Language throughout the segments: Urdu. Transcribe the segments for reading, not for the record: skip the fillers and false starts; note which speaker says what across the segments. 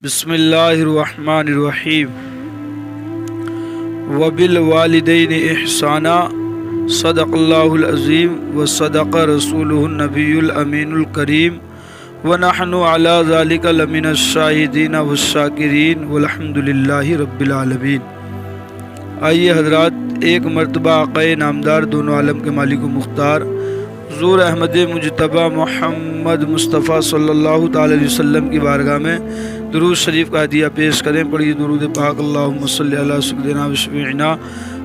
Speaker 1: بسم اللہ الرحمن الرحیم وبالوالدین احسانا صدق اللہ العظیم وصدق رسولہ النبی الامین الکریم ونحن علی ذلک لمن الشاہدین والشاکرین والحمد للہ رب العالمین۔ آئیے حضرات، ایک مرتبہ آقا نامدار دونوں عالم کے مالک و مختار حضور احمد مجتبیٰ محمد مصطفیٰ صلی اللہ تعالی علیہ وسلم کی بارگاہ میں درود شریف کا ہدیہ پیش کریں۔ پڑھیے درود پاک، اللہم صلی علی سیدنا و شفیعنا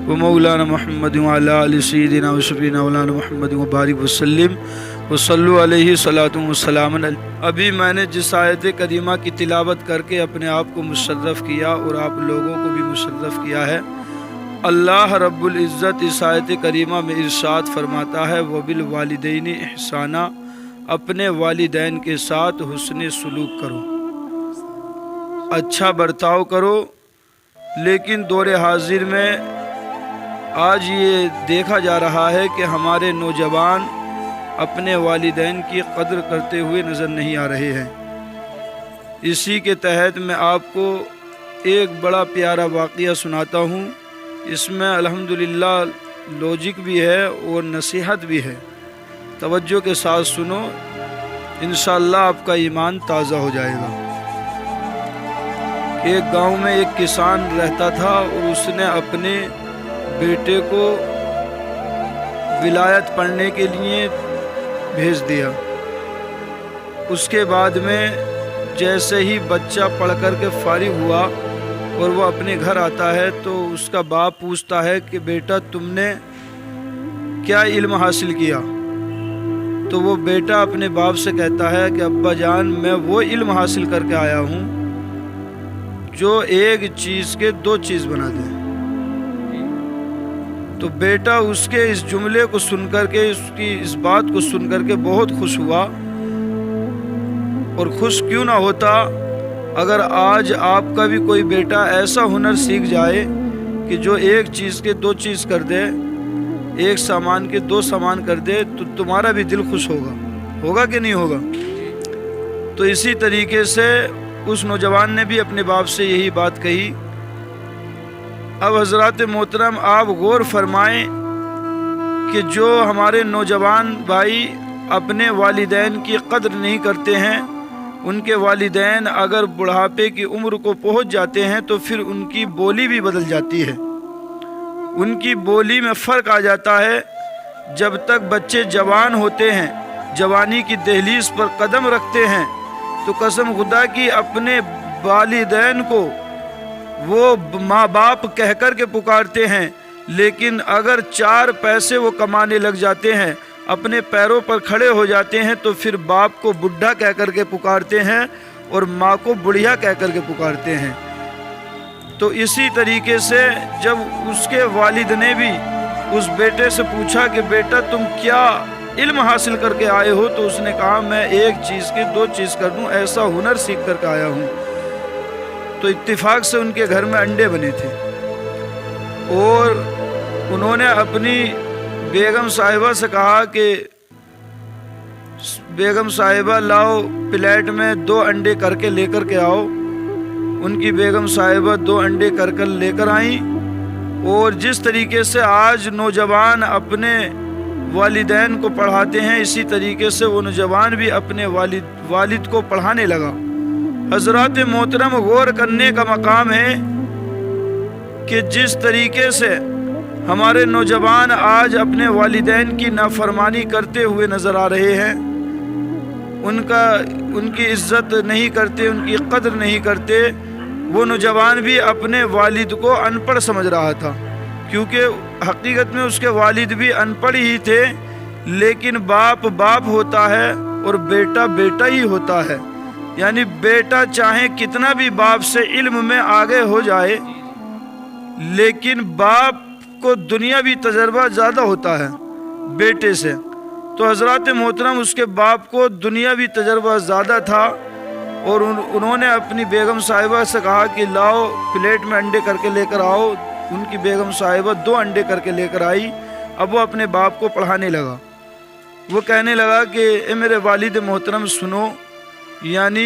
Speaker 1: و مولانا محمد وعلی آل سیدنا و شفیعنا مولانا محمد وبارک وسلم وصلو علیہ صلاۃ و سلام۔ ابھی میں نے جس آیت کریمہ کی تلاوت کر کے اپنے آپ کو مشرف کیا اور آپ لوگوں کو بھی مشرف کیا ہے، اللہ رب العزت اس آیت کریمہ میں ارشاد فرماتا ہے وبالوالدین احسانا، اپنے والدین کے ساتھ حسن سلوک کرو، اچھا برتاؤ کرو۔ لیکن دور حاضر میں آج یہ دیکھا جا رہا ہے کہ ہمارے نوجوان اپنے والدین کی قدر کرتے ہوئے نظر نہیں آ رہے ہیں۔ اسی کے تحت میں آپ کو ایک بڑا پیارا واقعہ سناتا ہوں۔ اس میں الحمدللہ لوجک بھی ہے اور نصیحت بھی ہے، توجہ کے ساتھ سنو، انشاءاللہ آپ کا ایمان تازہ ہو جائے گا۔ ایک گاؤں میں ایک کسان رہتا تھا اور اس نے اپنے بیٹے کو ولایت پڑھنے کے لیے بھیج دیا۔ اس کے بعد میں جیسے ہی بچہ پڑھ کر کے فارغ ہوا اور وہ اپنے گھر آتا ہے تو اس کا باپ پوچھتا ہے کہ بیٹا تم نے کیا علم حاصل کیا؟ تو وہ بیٹا اپنے باپ سے کہتا ہے کہ ابا جان، میں وہ علم حاصل کر کے آیا ہوں جو ایک چیز کے دو چیز بنا دیں۔ تو بیٹا اس کے اس جملے کو سن کر کے، اس کی اس بات کو سن کر کے بہت خوش ہوا۔ اور خوش کیوں نہ ہوتا اگر آج آپ کا بھی کوئی بیٹا ایسا ہنر سیکھ جائے کہ جو ایک چیز کے دو چیز کر دے، ایک سامان کے دو سامان کر دے، تو تمہارا بھی دل خوش ہوگا کہ نہیں ہوگا؟ تو اسی طریقے سے اس نوجوان نے بھی اپنے باپ سے یہی بات کہی۔ اب حضرات محترم، آپ غور فرمائیں کہ جو ہمارے نوجوان بھائی اپنے والدین کی قدر نہیں کرتے ہیں، ان کے والدین اگر بڑھاپے کی عمر کو پہنچ جاتے ہیں تو پھر ان کی بولی بھی بدل جاتی ہے، ان کی بولی میں فرق آ جاتا ہے۔ جب تک بچے جوان ہوتے ہیں، جوانی کی دہلیز پر قدم رکھتے ہیں، تو قسم خدا کی اپنے والدین کو وہ ماں باپ کہہ کر کے پکارتے ہیں، لیکن اگر چار پیسے وہ کمانے لگ جاتے ہیں، اپنے پیروں پر کھڑے ہو جاتے ہیں، تو پھر باپ کو بڈھا کہہ کر کے پکارتے ہیں اور ماں کو بڑھیا کہہ کر کے پکارتے ہیں۔ تو اسی طریقے سے جب اس کے والد نے بھی اس بیٹے سے پوچھا کہ بیٹا تم کیا علم حاصل کر کے آئے ہو، تو اس نے کہا میں ایک چیز کی دو چیز کر دوں، ایسا ہنر سیکھ کر کے آیا ہوں۔ تو اتفاق سے ان کے گھر میں انڈے بنے تھے اور انہوں نے اپنی بیگم صاحبہ سے کہا کہ بیگم صاحبہ لاؤ پلیٹ میں 2 انڈے کر کے لے کر کے آؤ۔ ان کی بیگم صاحبہ 2 انڈے کر لے کر آئیں۔ اور جس طریقے سے آج نوجوان اپنے والدین کو پڑھاتے ہیں، اسی طریقے سے وہ نوجوان بھی اپنے والد کو پڑھانے لگا۔ حضرات محترم، غور کرنے کا مقام ہے کہ جس طریقے سے ہمارے نوجوان آج اپنے والدین کی نافرمانی کرتے ہوئے نظر آ رہے ہیں، ان کی عزت نہیں کرتے، ان کی قدر نہیں کرتے، وہ نوجوان بھی اپنے والد کو ان پڑھ سمجھ رہا تھا، کیونکہ حقیقت میں اس کے والد بھی ان پڑھ ہی تھے، لیکن باپ باپ ہوتا ہے اور بیٹا بیٹا ہی ہوتا ہے۔ یعنی بیٹا چاہے کتنا بھی باپ سے علم میں آگے ہو جائے، لیکن باپ کو دنیاوی تجربہ زیادہ ہوتا ہے بیٹے سے۔ تو حضرات محترم، اس کے باپ کو دنیاوی تجربہ زیادہ تھا اور انہوں نے اپنی بیگم صاحبہ سے کہا کہ لاؤ پلیٹ میں انڈے کر کے لے کر آؤ۔ ان کی بیگم صاحبہ 2 انڈے کر کے لے کر آئی۔ اب وہ اپنے باپ کو پڑھانے لگا۔ وہ کہنے لگا کہ اے میرے والد محترم سنو، یعنی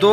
Speaker 1: 2